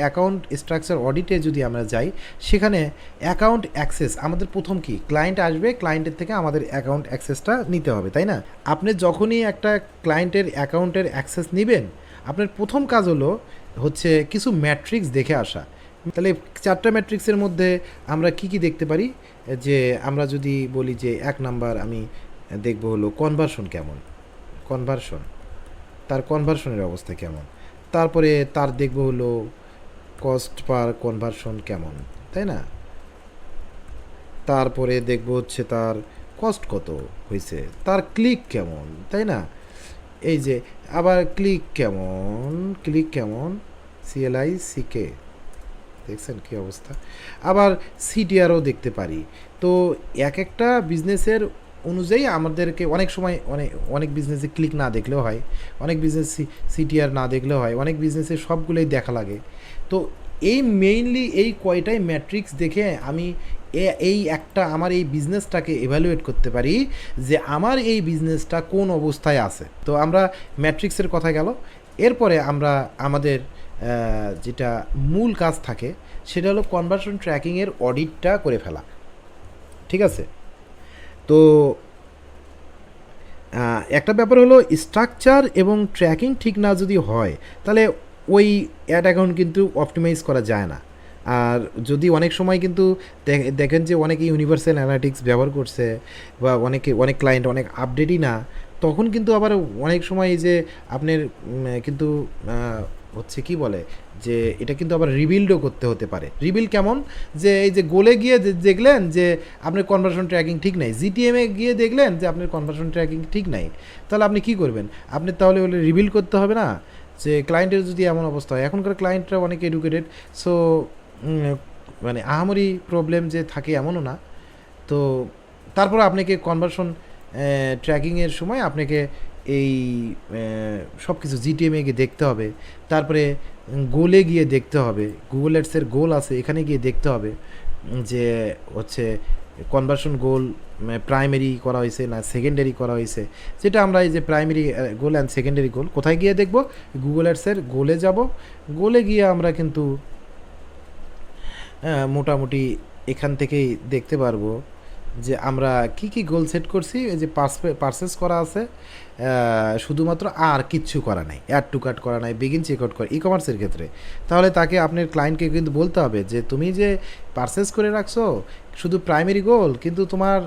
Account structure অডিটে যদি আমরা যাই, সেখানে অ্যাকাউন্ট অ্যাক্সেস আমাদের প্রথম কি, ক্লায়েন্ট আসবে, ক্লায়েন্টের থেকে আমাদের অ্যাকাউন্ট অ্যাক্সেসটা নিতে হবে, তাই না? আপনি যখনই একটা ক্লায়েন্টের অ্যাকাউন্টের অ্যাক্সেস নেবেন, আপনার প্রথম কাজ হচ্ছে কিছু ম্যাট্রিক্স দেখে আসা। তাহলে 4টা ম্যাট্রিক্সের মধ্যে আমরা কি কি দেখতে পারি? যে আমরা যদি বলি যে 1 নাম্বার আমি দেখব হলো কনভার্সন কেমন, কনভার্সন, তার কনভার্সনের অবস্থা কেমন। তারপরে তার দেখব হলো কস্ট পার কনভার্সন কেমন, তাই না? তারপরে দেখব হচ্ছে তার কস্ট কত হয়েছে, তার ক্লিক কেমন, তাই না? এই যে আবার ক্লিক কেমন, ক্লিক কেমন, CLICK, দেখছেন কী অবস্থা। আবার সিটিআরও দেখতে পারি। তো এক একটা বিজনেসের অনুযায়ী আমাদেরকে অনেক সময় অনেক বিজনেসে ক্লিক না দেখলেও হয়, অনেক বিজনেস সিটিআর না দেখলেও হয়, অনেক বিজনেসে সবগুলোই দেখা লাগে। তো এই মেইনলি এই কয়টাই ম্যাট্রিক্স দেখে আমি এই একটা আমার এই বিজনেসটাকে এভ্যালুয়েট করতে পারি যে আমার এই বিজনেসটা কোন অবস্থায় আছে। তো আমরা ম্যাট্রিক্সের কথা গেল, এরপরে আমরা আমাদের যেটা মূল কাজ থাকে সেটা হলো কনভার্সন ট্র্যাকিংয়ের অডিটটা করে ফেলা, ঠিক আছে? তো একটা ব্যাপার হলো স্ট্রাকচার এবং ট্র্যাকিং ঠিক না যদি হয়, তাহলে ওই অ্যাড অ্যাকাউন্ট কিন্তু অপটিমাইজ করা যায় না। আর যদি অনেক সময় কিন্তু দেখেন যে অনেকে ইউনিভার্সাল অ্যানালিটিক্স ব্যবহার করছে, বা অনেক ক্লায়েন্ট অনেক আপডেটই না, তখন কিন্তু আবার অনেক সময় এই যে আপনার কিন্তু হচ্ছে কি বলে যে এটা কিন্তু আবার রিবিল্ডও করতে হতে পারে। রিবিল্ড কেমন? যে এই যে গোলে গিয়ে দেখলেন যে আপনার কনভার্সন ট্র্যাকিং ঠিক নাই, জিটিএমে গিয়ে দেখলেন যে আপনার কনভার্সন ট্র্যাকিং ঠিক নাই, তাহলে আপনি কি করবেন? আপনি তাহলে রিবিল্ড করতে হবে না? যে ক্লায়েন্টের যদি এমন অবস্থা হয়, এখনকার ক্লায়েন্টরা অনেক এডুকেটেড, সো মানে আহামরি প্রবলেম যে থাকে এমনও না। তো তারপর আপনাকে কনভার্সন ট্র্যাকিংয়ের সময় আপনাকে এই সব কিছু জিটিএমে গিয়ে দেখতে হবে, তারপরে গোলে গিয়ে দেখতে হবে, গুগল অ্যাডসের গোল আছে এখানে গিয়ে দেখতে হবে যে হচ্ছে কনভার্সন গোল প্রাইমারি করা হয়েছে না সেকেন্ডারি করা হয়েছে। যেটা আমরা এই যে প্রাইমারি গোল অ্যান্ড সেকেন্ডারি গোল কোথায় গিয়ে দেখব? গুগল অ্যাডসের গোলে যাব, গোলে গিয়ে আমরা কিন্তু মোটামুটি এখান থেকেই দেখতে পারবো যে আমরা কি কি গোল সেট করছি। এই যে পারচেস করা আছে শুধুমাত্র, আর কিচ্ছু করা নাই, অ্যাড টু কার্ট করা নাই, বিগিন চেক আউট করা ই কমার্সের ক্ষেত্রে। তাহলে তাকে আপনার ক্লায়েন্টকে কিন্তু বলতে হবে যে তুমি যে পারচেস করে রাখছো শুধু প্রাইমারি গোল, কিন্তু তোমার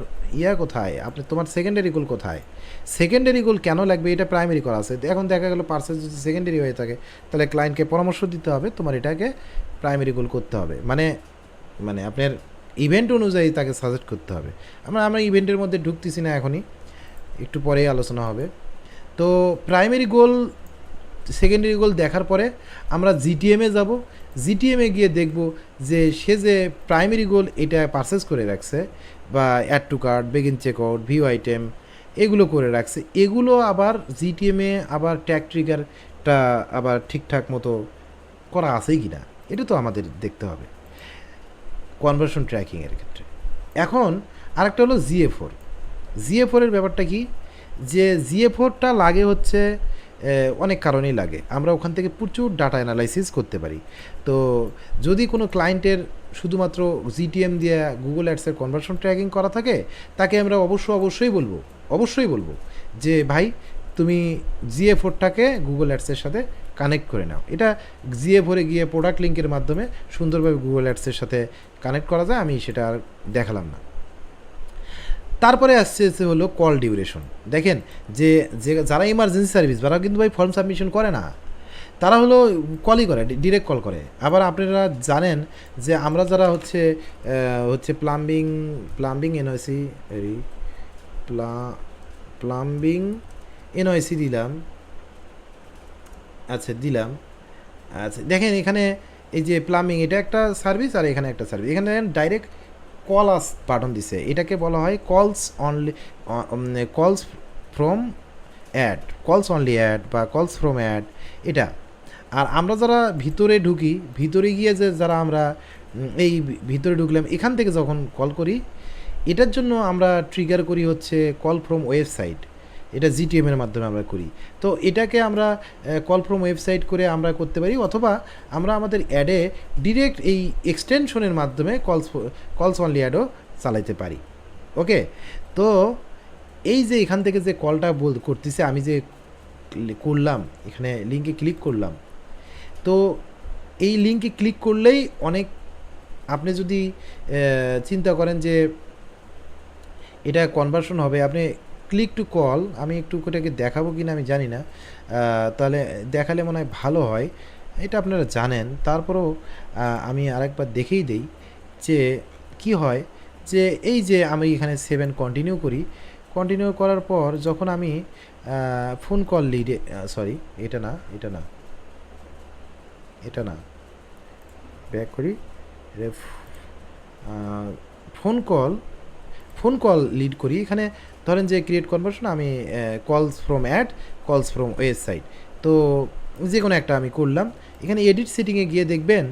কোথায়, তোমার সেকেন্ডারি গোল কোথায়? সেকেন্ডারি গোল কেন লাগবে? এটা প্রাইমারি করা আছে। এখন দেখা গেলো পারচেস যদি সেকেন্ডারি হয়ে থাকে, তাহলে ক্লায়েন্টকে পরামর্শ দিতে হবে তোমার এটাকে প্রাইমারি গোল করতে হবে, মানে আপনার ইভেন্ট অনুযায়ী তাকে সাজেস্ট করতে হবে। আমরা ইভেন্টের মধ্যে ঢুকতেছি না এখনই, একটু পরেই আলোচনা হবে। তো প্রাইমারি গোল সেকেন্ডারি গোল দেখার পরে আমরা জিটিএমে যাব, জিটিএমে গিয়ে দেখব যে সে যে প্রাইমারি গোল এটা পারচেস করে রাখছে, বা add to cart, begin check out, view item এগুলো করে রাখছে, এগুলো আবার জিটিএমে আবার ট্যাগ ট্রিগারটা আবার ঠিকঠাক মতো করা আছেই কি না, এটা তো আমাদের দেখতে হবে কনভার্সন ট্র্যাকিংয়ের ক্ষেত্রে। এখন আরেকটা হলো জিএ4 এর ব্যাপারটা কি? যে জিএ4টা লাগে হচ্ছে অনেক কারণেই লাগে, আমরা ওখান থেকে প্রচুর ডাটা অ্যানালাইসিস করতে পারি। তো যদি কোনো ক্লায়েন্টের শুধুমাত্র জিটিএম দিয়ে গুগল অ্যাডসের কনভার্সন ট্র্যাকিং করা থাকে, তাকে আমরা অবশ্যই বলবো যে ভাই তুমি জিএ4টাকে গুগল অ্যাডসের সাথে কানেক্ট করে নাও। এটা জিএ4-এ গিয়ে প্রোডাক্ট লিঙ্কের মাধ্যমে সুন্দরভাবে গুগল অ্যাডসের সাথে কানেক্ট করা যায়, আমি সেটা আর দেখালাম না। তারপরে আসছে হলো কল ডিউরেশন। দেখেন যে যারা ইমার্জেন্সি সার্ভিস, তারা কিন্তু ভাই ফর্ম সাবমিশন করে না, তারা হলো কলই করে, ডিরেক্ট কল করে। আবার আপনারা জানেন যে আমরা যারা হচ্ছে প্লাম্বিং এনওসি প্লাম্বিং এনওসি দিলাম, দিলাম। দেখেন এখানে এই যে প্লাম্বিং এটা একটা সার্ভিস, আর এখানে একটা সার্ভিস, এখানে ডাইরেক্ট কল আস বাটন দিছে, এটাকে বলা হয় কলস ফ্রম অ্যাড, কলস অনলি অ্যাড বা কলস ফ্রম অ্যাড এটা। আর আমরা যারা ভিতরে ঢুকি, ভিতরে গিয়ে যে যারা আমরা এই ভিতরে ঢুকলাম, এখান থেকে যখন কল করি, এটার জন্য আমরা ট্রিগার করি হচ্ছে কল ফ্রম ওয়েবসাইট। এটা জিটিএম এর মাধ্যমে আমরা করি। তো এটাকে আমরা কল ফ্রম ওয়েবসাইট করে আমরা করতে পারি, অথবা আমরা আমাদের অ্যাডে ডিরেক্ট এই এক্সটেনশনের মাধ্যমে কলস অনলি অ্যাডও চালাইতে পারি। ওকে, তো এই যে এখান থেকে যে কলটা করতেছে, আমি যে করলাম এখানে লিঙ্কে ক্লিক করলাম, তো এই লিঙ্কে ক্লিক করলেই অনেক, আপনি যদি চিন্তা করেন যে এটা কনভার্সন হবে, আপনি ক্লিক টু কল, আমি একটু ওটাকে দেখাবো কি না আমি জানি না, তাহলে দেখালে মনে হয় ভালো হয়, এটা আপনারা জানেন, তারপরেও আমি আরেকবার দেখেই দেই যে কি হয়। যে এই যে আমি এখানে 7 কন্টিনিউ করি, কন্টিনিউ করার পর যখন আমি ফোন কল লিডে, সরি এটা না, এটা না, এটা না, ব্যাক করি, ফোন কল লিড করি, এখানে ধরেন যে ক্রিয়েট কনভার্সন, আমি কলস ফ্রম অ্যাড, কলস ফ্রম ওয়েবসাইট, তো যে কোনো একটা আমি করলাম। এখানে এডিট সেটিংয়ে গিয়ে দেখবেন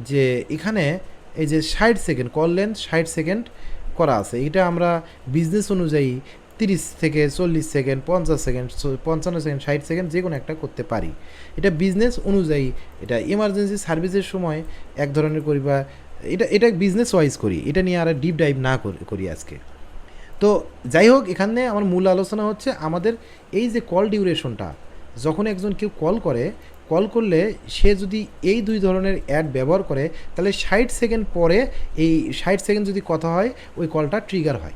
যে এখানে এই যে 60 সেকেন্ড কল লেন্থ 60 সেকেন্ড করা আছে, এটা আমরা বিজনেস অনুযায়ী 30 থেকে 40 সেকেন্ড, 50 সেকেন্ড, 55 সেকেন্ড, 60 সেকেন্ড যে কোনো একটা করতে পারি। এটা বিজনেস অনুযায়ী, এটা এমার্জেন্সি সার্ভিসের সময় এক ধরনের করি, বা এটা বিজনেস ওয়াইজ করি, এটা নিয়ে আর ডিপ ডাইভ না করি আজকে। তো যাই হোক, এখানে আমার মূল আলোচনা হচ্ছে আমাদের এই যে কল ডিউরেশনটা, যখন একজন কেউ কল করলে সে যদি এই দুই ধরনের অ্যাড ব্যবহার করে, তাহলে 60 সেকেন্ড পরে এই 60 সেকেন্ড যদি কথা হয়, ওই কলটা ট্রিগার হয়।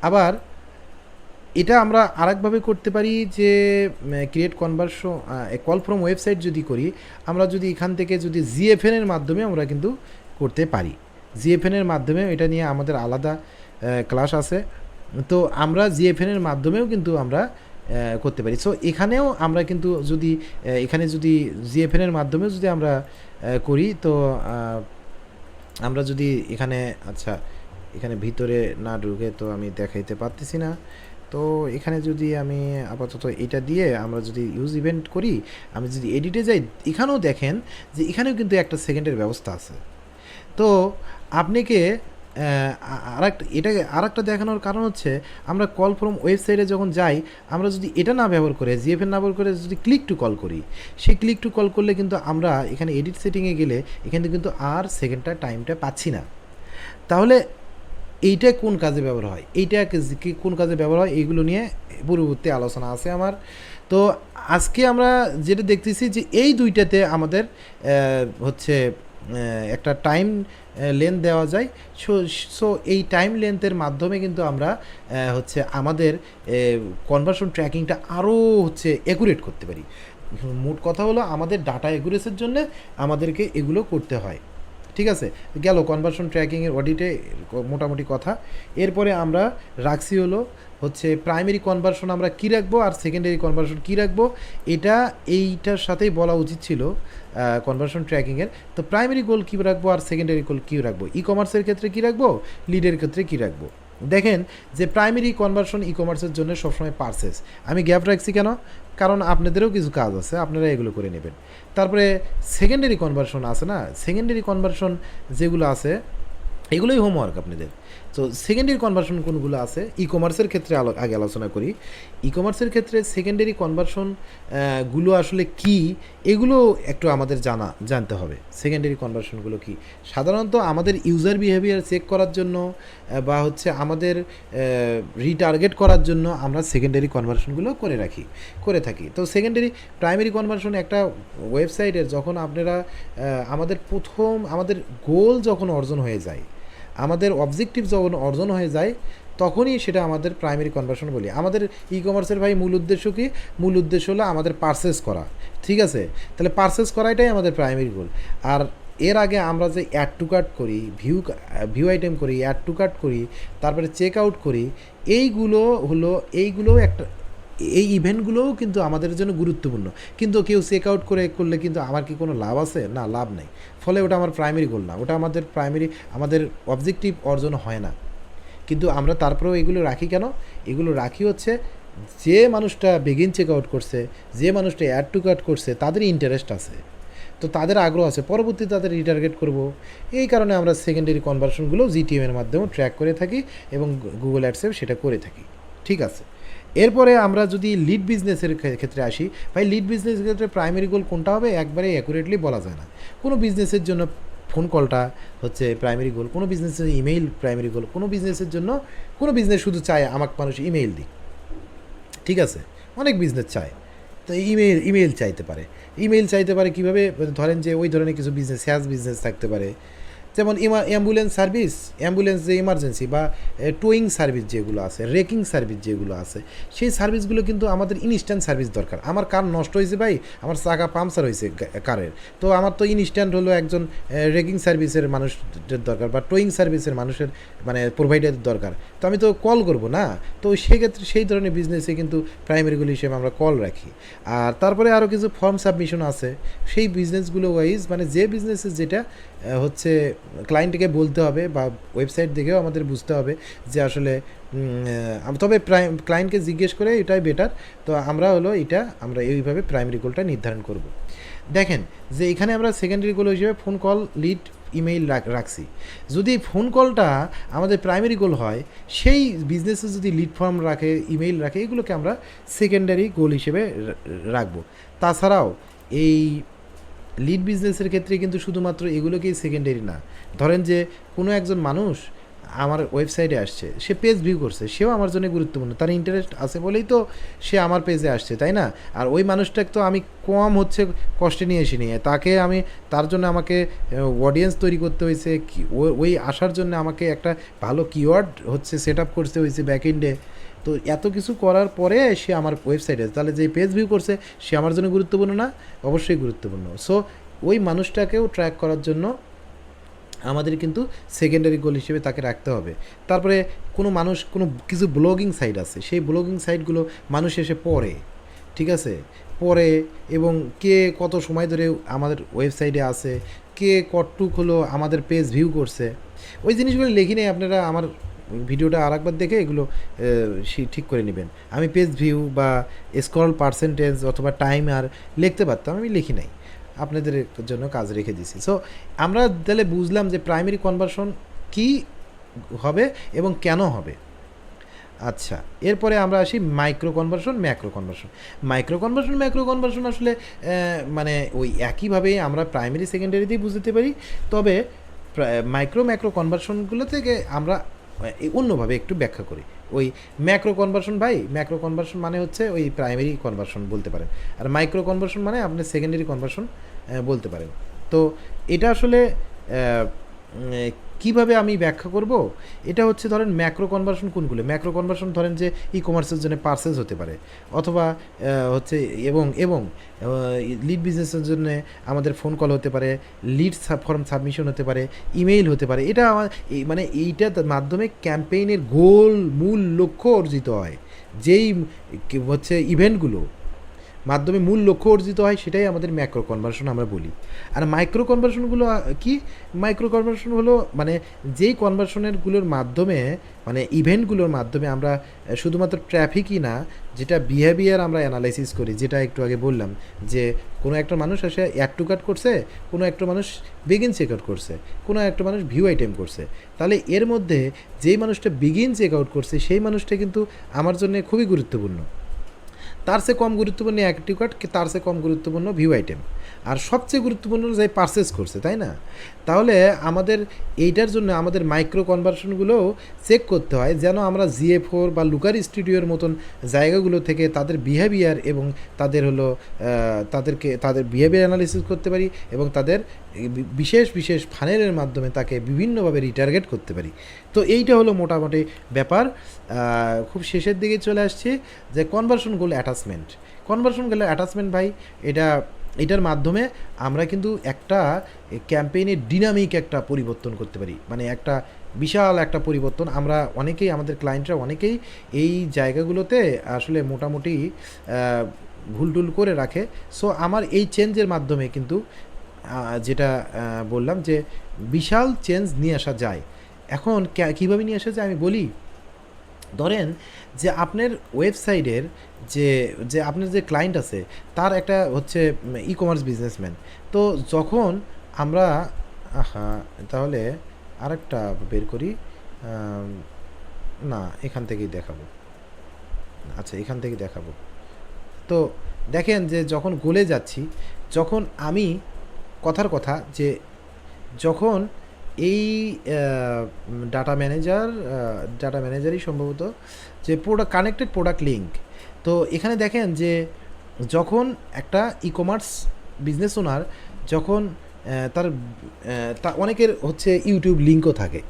আবার এটা আমরা আরেকভাবে করতে পারি যে create conversion call from website যদি করি, আমরা যদি এখান থেকে যদি জিএফএনের মাধ্যমে আমরা কিন্তু করতে পারি। জিএফএনের মাধ্যমে এটা নিয়ে আমাদের আলাদা ক্লাস আছে, তো আমরা জিএফএনের মাধ্যমেও কিন্তু আমরা করতে পারি। সো এখানেও আমরা কিন্তু যদি এখানে যদি জিএফএনের মাধ্যমে যদি আমরা করি, তো আমরা যদি এখানে, আচ্ছা এখানে ভিতরে না ঢুকে তো আমি দেখাইতে পারতেছি না, তো এখানে যদি আমি আপাতত এটা দিয়ে আমরা যদি ইউজ ইভেন্ট করি, আমি যদি এডিটে যাই, এখানেও দেখেন যে এখানেও কিন্তু একটা সেকেন্ডের ব্যবস্থা আছে। তো আপনাকে আরেকটা দেখানোর কারণ হচ্ছে, আমরা কল ফ্রম ওয়েবসাইটে যখন যাই, আমরা যদি এটা না ব্যবহার করে জিএফএন না ব্যবহার করে যদি ক্লিক টু কল করি, সেই ক্লিক টু কল করলে কিন্তু আমরা এখানে এডিট সেটিংয়ে গেলে এখানে কিন্তু আর সেকেন্ডটা টাইমটা পাচ্ছি না। তাহলে এইটা কোন কাজে ব্যবহার হয়, এইটা কোন কাজে ব্যবহার হয়, এইগুলো নিয়ে পূর্ববর্তী আলোচনা আছে আমার। তো আজকে আমরা যেটা দেখতেছি যে এই দুইটাতে আমাদের হচ্ছে একটা টাইম লেন্থ দেওয়া যায়। সো এই টাইম লেন্থের মাধ্যমে কিন্তু আমরা হচ্ছে আমাদের কনভার্সন ট্র্যাকিংটা আরও হচ্ছে অ্যাকুরেট করতে পারি। মোট কথা হলো, আমাদের ডাটা অ্যাকুরেসির জন্য আমাদেরকে এগুলো করতে হয়। ঠিক আছে, গেল কনভার্সন ট্র্যাকিংয়ের অডিটে মোটামুটি কথা। এরপরে আমরা রাখছি হলো হচ্ছে প্রাইমারি কনভার্সন আমরা কী রাখবো আর সেকেন্ডারি কনভার্সন কী রাখবো, এইটার সাথেই বলা উচিত ছিল কনভার্সন ট্র্যাকিংয়ের। তো প্রাইমারি গোল কী রাখবো আর সেকেন্ডারি গোল কী রাখবো, ই কমার্সের ক্ষেত্রে কী রাখবো, লিডের ক্ষেত্রে কী রাখবো। দেখেন যে প্রাইমারি কনভার্সন ই কমার্সের জন্য সবসময় পার্সেস, আমি গ্যাপ রাখছি কেন, কারণ আপনাদেরও কিছু কাজ আছে, আপনারা এগুলো করে নেবেন। তারপরে সেকেন্ডারি কনভার্সন আছে না, সেকেন্ডারি কনভার্সন যেগুলো আছে এগুলোই হোমওয়ার্ক আপনাদের। তো সেকেন্ডারি কনভার্সন কোনগুলো আছে, ই কমার্সের ক্ষেত্রে আগে আলোচনা করি। ই কমার্সের ক্ষেত্রে সেকেন্ডারি কনভার্সন গুলো আসলে কি, এগুলো একটু আমাদের জানতে হবে। সেকেন্ডারি কনভার্সনগুলো কি, সাধারণত আমাদের ইউজার বিহেভিয়ার চেক করার জন্য বা হচ্ছে আমাদের রিটার্গেট করার জন্য আমরা সেকেন্ডারি কনভার্সনগুলো করে থাকি। তো সেকেন্ডারি প্রাইমারি কনভার্সন একটা ওয়েবসাইটের যখন আপনারা আমাদের গোল যখন অর্জন হয়ে যায়, আমাদের অবজেক্টিভ যখন অর্জন হয়ে যায়, তখনই সেটা আমাদের প্রাইমারি কনভার্সন বলি। আমাদের ই কমার্সের ভাই মূল উদ্দেশ্য কি, মূল উদ্দেশ্য হলো আমাদের পারচেস করা। ঠিক আছে, তাহলে পারচেস করাটাই আমাদের প্রাইমারি গোল। আর এর আগে আমরা যে অ্যাড টু কার্ট করি, ভিউ আইটেম করি, অ্যাড টু কার্ট করি, তারপরে চেক আউট করি, এইগুলো একটা, এই ইভেন্টগুলোও কিন্তু আমাদের জন্য গুরুত্বপূর্ণ। কিন্তু কেউ চেক আউট করলে কিন্তু আমার কি কোনো লাভ আছে, না, লাভ নেই। ফলে ওটা আমার প্রাইমারি গোল না, ওটা আমাদের অবজেক্টিভ অর্জন হয় না। কিন্তু আমরা তারপরেও এগুলো রাখি কেন, এগুলো রাখি হচ্ছে যে মানুষটা বেগিন চেক আউট করছে, যে মানুষটা অ্যাড টু কার্ট করছে, তাদের ইন্টারেস্ট আছে, তো তাদের আগ্রহ আছে, পরবর্তী তাদের রিটার্গেট করব। এই কারণে আমরা সেকেন্ডারি কনভার্সনগুলো জিটিএম এর মাধ্যমে ট্র্যাক করে থাকি এবং গুগল অ্যাডসেও সেটা করে থাকি। ঠিক আছে, এরপরে আমরা যদি লিড বিজনেসের ক্ষেত্রে আসি, ভাই লিড বিজনেসের ক্ষেত্রে প্রাইমারি গোল কোনটা হবে একবারে অ্যাকুরেটলি বলা যায় না। কোনো বিজনেসের জন্য ফোন কলটা হচ্ছে প্রাইমারি গোল, কোনো বিজনেসের ইমেইল প্রাইমারি গোল, কোনো বিজনেসের জন্য কোনো বিজনেস শুধু চায় আমাকে মানুষ ইমেইল দিক, ঠিক আছে, অনেক বিজনেস চায়, তো ইমেইল চাইতে পারে কীভাবে, ধরেন যে ওই ধরনের কিছু বিজনেস স্যাস বিজনেস থাকতে পারে, যেমন অ্যাম্বুলেন্স যে ইমার্জেন্সি বা টোয়িং সার্ভিস যেগুলো আছে, রেকিং সার্ভিস যেগুলো আছে, সেই সার্ভিসগুলো কিন্তু আমাদের ইনস্ট্যান্ট সার্ভিস দরকার। আমার কার নষ্ট হয়েছে ভাই, আমার চাকা পাংচার হয়েছে কারের, তো আমার তো ইনস্ট্যান্ট হলো একজন রেকিং সার্ভিসের মানুষের দরকার বা টোয়িং সার্ভিসের মানুষের মানে প্রোভাইডারের দরকার, তো আমি তো কল করব না, তো সেক্ষেত্রে সেই ধরনের বিজনেসে কিন্তু প্রাইমারিগুলো হিসেবে আমরা কল রাখি। আর তারপরে আরও কিছু ফর্ম সাবমিশন আছে, সেই বিজনেসগুলো ওয়াইজ মানে যে বিজনেসে যেটা হচ্ছে ক্লায়েন্টকে বলতে হবে বা ওয়েবসাইট দেখেও আমাদের বুঝতে হবে যে আসলে তবে ক্লায়েন্টকে জিজ্ঞেস করে এটাই বেটার। তো আমরা এইভাবে প্রাইমারি গোলটা নির্ধারণ করব। দেখেন যে এখানে আমরা সেকেন্ডারি গোল হিসেবে ফোন কল, লিড, ইমেইল রাখছি। যদি ফোন কলটা আমাদের প্রাইমারি গোল হয়, সেই বিজনেসে যদি লিড ফর্ম রাখে, ইমেইল রাখে, এগুলোকে আমরা সেকেন্ডারি গোল হিসেবে রাখবো। তাছাড়াও এই লিড বিজনেসের ক্ষেত্রে কিন্তু শুধুমাত্র এগুলোকেই সেকেন্ডারি না, ধরেন যে কোনো একজন মানুষ আমার ওয়েবসাইটে আসছে, সে পেজ ভিউ করছে, সেও আমার জন্য গুরুত্বপূর্ণ, তার ইন্টারেস্ট আছে বলেই তো সে আমার পেজে আসছে, তাই না? আর ওই মানুষটাকে তো আমি কম হচ্ছে কষ্টে নিয়ে এসে নিয়ে তাকে আমি তার জন্য আমাকে অডিয়েন্স তৈরি করতে হয়েছে, ওই আসার জন্য আমাকে একটা ভালো কিওয়ার্ড হচ্ছে সেট আপ করতে হয়েছে ব্যাকএন্ডে। তো এত কিছু করার পরে সে আমার ওয়েবসাইটে, তাহলে যে পেজ ভিউ করছে সে আমার জন্য গুরুত্বপূর্ণ না? অবশ্যই গুরুত্বপূর্ণ। সো ওই মানুষটাকেও ট্র্যাক করার জন্য আমাদের কিন্তু সেকেন্ডারি গোল হিসেবে তাকে রাখতে হবে। তারপরে কোনো কিছু ব্লগিং সাইট আছে, সেই ব্লগিং সাইটগুলো মানুষ এসে পড়ে, ঠিক আছে, পড়ে, এবং কে কত সময় ধরে আমাদের ওয়েবসাইটে আছে, কে কতটুক হলো আমাদের পেজ ভিউ করছে, ওই জিনিসগুলো লিখি নেই। আপনারা আমার ভিডিওটা আর একবার দেখে এগুলো ঠিক করে নেবেন। আমি পেজ ভিউ বা স্ক্রল পার্সেন্টেজ অথবা টাইম আর লিখতে পারতাম, আমি লিখি নাই, আপনাদের জন্য কাজ রেখে দিছি। সো আমরা তাহলে বুঝলাম যে প্রাইমারি কনভার্সন কী হবে এবং কেন হবে। আচ্ছা, এরপরে আমরা আসি micro conversion, macro conversion. Macro conversion আসলে মানে ওই একইভাবে আমরা প্রাইমারি সেকেন্ডারিতেই বুঝতে পারি, তবে ম্যাক্রো কনভার্সনগুলো থেকে আমরা অন্যভাবে একটু ব্যাখ্যা করি। ওই ম্যাক্রো কনভার্সন মানে হচ্ছে ওই প্রাইমারি কনভার্সন বলতে পারেন, আর মাইক্রো কনভার্সন মানে আপনি সেকেন্ডারি কনভার্সন বলতে পারেন। তো এটা আসলে কীভাবে আমি ব্যাখ্যা করব, এটা হচ্ছে ধরেন ম্যাক্রো কনভার্সন কোনগুলো। ম্যাক্রো কনভার্সন ধরেন যে ই কমার্সের জন্য পার্সেস হতে পারে, অথবা হচ্ছে এবং লিড বিজনেসের জন্য আমাদের ফোন কল হতে পারে, লিড ফর্ম সাবমিশন হতে পারে, ইমেইল হতে পারে। এটা মানে এইটার মাধ্যমে ক্যাম্পেইনের মূল লক্ষ্য অর্জিত হয়, যেই হচ্ছে ইভেন্টগুলো মাধ্যমে মূল লক্ষ্য অর্জিত হয়, সেটাই আমাদের ম্যাক্রো কনভার্সন আমরা বলি। আর মাইক্রো কনভার্সনগুলো কি? মাইক্রো কনভার্সন হলো মানে যেই কনভার্সনেরগুলোর মাধ্যমে, মানে ইভেন্টগুলোর মাধ্যমে আমরা শুধুমাত্র ট্রাফিকই না, যেটা বিহেভিয়ার আমরা অ্যানালাইসিস করি, যেটা একটু আগে বললাম যে কোনো একটা মানুষ এসে অ্যাড টু কার্ট করছে, কোনো একটা মানুষ বিগিন চেক আউট করছে, কোনো একটা মানুষ ভিউ আইটেম করছে, তাহলে এর মধ্যে যেই মানুষটা বিগিন চেক আউট করছে সেই মানুষটা কিন্তু আমার জন্য খুবই গুরুত্বপূর্ণ। তার চেয়ে কম গুরুত্বপূর্ণ অ্যাড টু কার্ট, তার চেয়ে কম গুরুত্বপূর্ণ ভিউ আইটেম, আর সবচেয়ে গুরুত্বপূর্ণ যাই পারচেস করছে, তাই না? তাহলে আমাদের এইটার জন্য আমাদের মাইক্রো কনভার্সনগুলোও চেক করতে হয়, যেন আমরা GA4 বা লুকার স্টুডিওর মতন জায়গাগুলো থেকে তাদের বিহেভিয়ার এবং তাদের বিহেভিয়ার অ্যানালিসিস করতে পারি, এবং তাদের বিশেষ ফানেলের মাধ্যমে তাকে বিভিন্নভাবে রিটার্গেট করতে পারি। তো এইটা হলো মোটামুটি ব্যাপার। খুব শেষের দিকে চলে আসছি যে কনভার্সন গোল অ্যাটাচমেন্ট ভাই, এটার মাধ্যমে আমরা কিন্তু একটা ক্যাম্পেইনের ডিনামিক একটা পরিবর্তন করতে পারি, মানে একটা বিশাল একটা পরিবর্তন। আমরা আমাদের ক্লায়েন্টরা অনেকেই এই জায়গাগুলোতে আসলে মোটামুটি ভুল করে রাখে। সো আমার এই চেঞ্জের মাধ্যমে কিন্তু যেটা বললাম যে বিশাল চেঞ্জ নিয়ে আসা যায়। এখন কীভাবে নিয়ে আসা যায় আমি বলি। ধরেন যে আপনার ওয়েবসাইটের যে আপনার যে ক্লায়েন্ট আছে, তার একটা হচ্ছে ই কমার্স বিজনেসম্যান। তো যখন আমরা তাহলে আরেকটা বের করি, না এখান থেকেই দেখাবো, আচ্ছা, এখান থেকে দেখাবো। তো দেখেন যে যখন গোলে যাচ্ছি, যখন আমি কথার কথা যে যখন এই ডাটা ম্যানেজারই সম্ভবত যে প্রোডাক্ট কানেক্টেড প্রোডাক্ট লিঙ্ক। তো এখানে দেখেন যে যখন একটা ই কমার্স বিজনেস ওনার যখন তা অনেকের হচ্ছে ইউটিউব লিঙ্কও থাকে,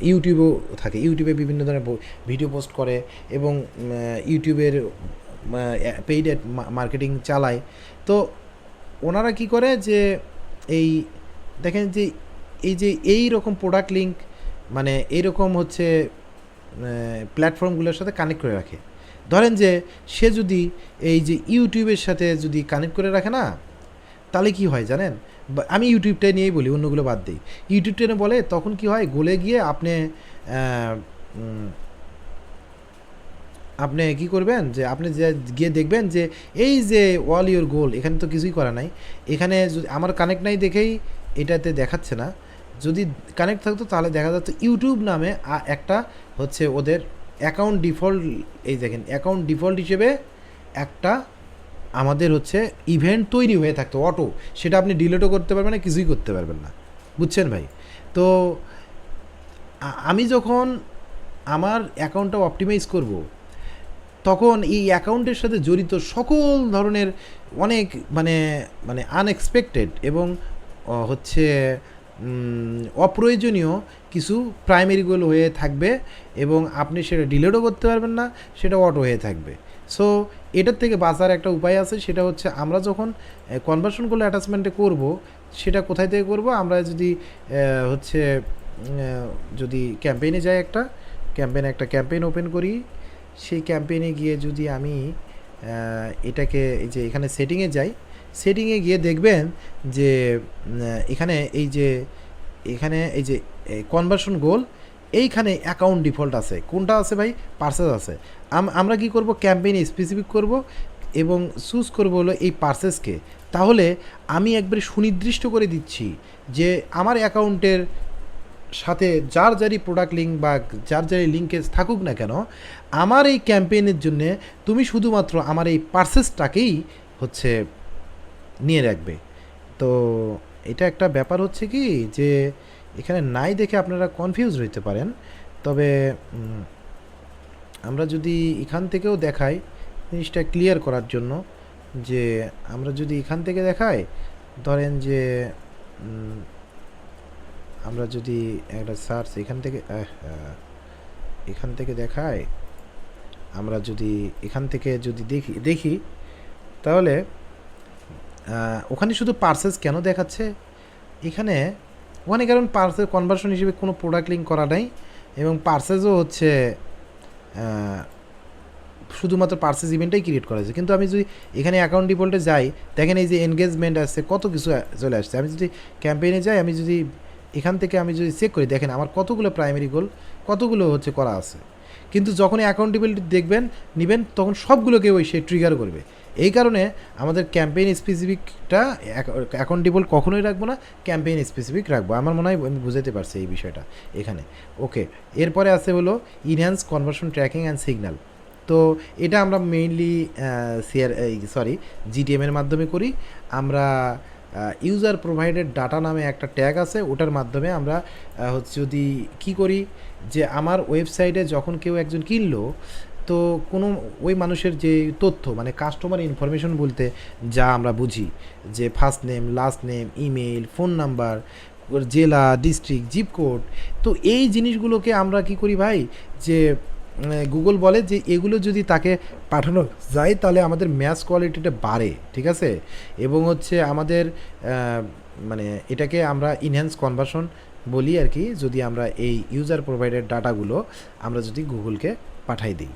ইউটিউবে বিভিন্ন ধরনের ভিডিও পোস্ট করে এবং ইউটিউবের পেইড মার্কেটিং চালায়। তো ওনারা কি করে যে এই দেখেন যে এই রকম প্রোডাক্ট লিঙ্ক মানে এইরকম হচ্ছে প্ল্যাটফর্মগুলোর সাথে কানেক্ট করে রাখে। ধরেন যে সে যদি এই যে ইউটিউবের সাথে যদি কানেক্ট করে রাখে না, তাহলে কি হয় জানেন? আমি ইউটিউবটাই নিয়েই বলি, অন্যগুলো বাদ দিই। ইউটিউবটা নিয়ে বলে তখন কি হয়, গোলে গিয়ে আপনি কি করবেন যে আপনি যে গিয়ে দেখবেন যে এই যে অল ইউর গোল, এখানে তো কিছুই করা নাই। এখানে যদি আমার কানেক্ট নাই দেখেই এটাতে দেখাচ্ছে না। যদি কানেক্ট থাকতো তাহলে দেখা যাচ্ছে ইউটিউব নামে একটা হচ্ছে ওদের অ্যাকাউন্ট ডিফল্ট, এই দেখেন অ্যাকাউন্ট ডিফল্ট হিসেবে একটা আমাদের হচ্ছে ইভেন্ট তৈরি হয়ে থাকতো অটো। সেটা আপনি ডিলিটও করতে পারবেন না, কিছুই করতে পারবেন না। বুঝছেন ভাই? তো আমি যখন আমার অ্যাকাউন্টটা অপটিমাইজ করব, তখন এই অ্যাকাউন্টের সাথে জড়িত সকল ধরনের অনেক মানে মানে আনএক্সপেক্টেড এবং হচ্ছে অপ্রয়োজনীয় কিছু প্রাইমারি গোল হয়ে থাকবে এবং আপনি সেটা ডিলিটও করতে পারবেন না, সেটা অটো হয়ে থাকবে। সো এটার থেকে বাঁচার একটা উপায় আছে, সেটা হচ্ছে আমরা যখন কনভার্সন গোল অ্যাটাচমেন্টে করব, সেটা কোথায় থেকে করব? আমরা যদি হচ্ছে যদি ক্যাম্পেইনে যাই, একটা ক্যাম্পেইন ওপেন করি, সেই ক্যাম্পেইনে গিয়ে যদি আমি এটাকে এই যে এখানে সেটিংয়ে যাই, সেটিংয়ে গিয়ে দেখবেন যে এখানে এই যে কনভার্সন গোল, এইখানে অ্যাকাউন্ট ডিফল্ট আছে। কোনটা আছে ভাই? পার্সেস আছে। আমরা কি করব? ক্যাম্পেইন স্পেসিফিক করব এবং চুজ করব হলো এই পার্সেসকে। তাহলে আমি একবারে সুনির্দিষ্ট করে দিচ্ছি যে আমার অ্যাকাউন্টের সাথে যার যারই প্রোডাক্ট লিঙ্ক বা যার যারই লিঙ্কেজ থাকুক না কেন, আমার এই ক্যাম্পেইনের জন্যে তুমি শুধুমাত্র আমার এই পার্সেসটাকেই হচ্ছে নিয়ে রাখবে। তো এটা একটা ব্যাপার হচ্ছে কি যে এখানে নাই দেখে আপনারা কনফিউজ হইতে পারেন। তবে আমরা যদি এখান থেকেও দেখাই জিনিসটা ক্লিয়ার করার জন্য, যে আমরা যদি এখান থেকে দেখাই, ধরেন যে আমরা যদি একটা সার্চ এখান থেকে দেখাই, আমরা যদি এখান থেকে যদি দেখি তাহলে ওখানে শুধু পার্সেস কেন দেখাচ্ছে? এখানে ওখানে কারণ পার্সেস কনভার্সন হিসেবে কোনো প্রোডাক্ট লিঙ্ক করা নাই এবং পার্সেসও হচ্ছে শুধুমাত্র পার্সেস ইভেন্টটাই ক্রিয়েট করা হয়েছে। কিন্তু আমি যদি এখানে অ্যাকাউন্ট ডিফল্টে যাই, দেখেন এই যে এনগেজমেন্ট আসছে, কত কিছু চলে আসছে। আমি যদি ক্যাম্পেইনে যাই, আমি যদি এখান থেকে আমি যদি চেক করি, দেখেন আমার কতগুলো প্রাইমারি গোল, কতগুলো হচ্ছে করা আছে। কিন্তু যখনই অ্যাকাউন্ট ডিফল্ট নেবেন তখন সবগুলোকে ওই সে ট্রিগার করবে। এই কারণে আমাদের ক্যাম্পেইন স্পেসিফিকটা অ্যাকাউন্ট ডিফল্ট কখনোই রাখবো না, ক্যাম্পেইন স্পেসিফিক রাখবো। আমার মনে হয় আমি বুঝাতে পারছি এই বিষয়টা এখানে। ওকে, এরপরে আছে হলো enhance conversion tracking and signal. তো এটা আমরা মেইনলি জিটিএমের মাধ্যমে করি। আমরা ইউজার প্রোভাইডেড ডাটা নামে একটা ট্যাগ আছে, ওটার মাধ্যমে আমরা হচ্ছে যদি কী করি যে আমার ওয়েবসাইটে যখন কেউ একজন কিনলো, তো কোনো ওই মানুষের যে তথ্য মানে কাস্টমার ইনফরমেশন বলতে যা আমরা বুঝি যে first name, last name, email, phone number, জেলা, ডিস্ট্রিক্ট, জিপ কোড, তো এই জিনিসগুলোকে আমরা কি করি ভাই, যে গুগল বলে যে এগুলো যদি তাকে পাঠানো যায় তাহলে আমাদের ম্যাচ কোয়ালিটিটা বাড়ে, ঠিক আছে? এবং হচ্ছে আমাদের মানে এটাকে আমরা ইনহ্যান্স কনভার্সন বলি আর কি, যদি আমরা এই ইউজার প্রোভাইডেড ডাটাগুলো আমরা যদি গুগলকে পাঠাই দিই।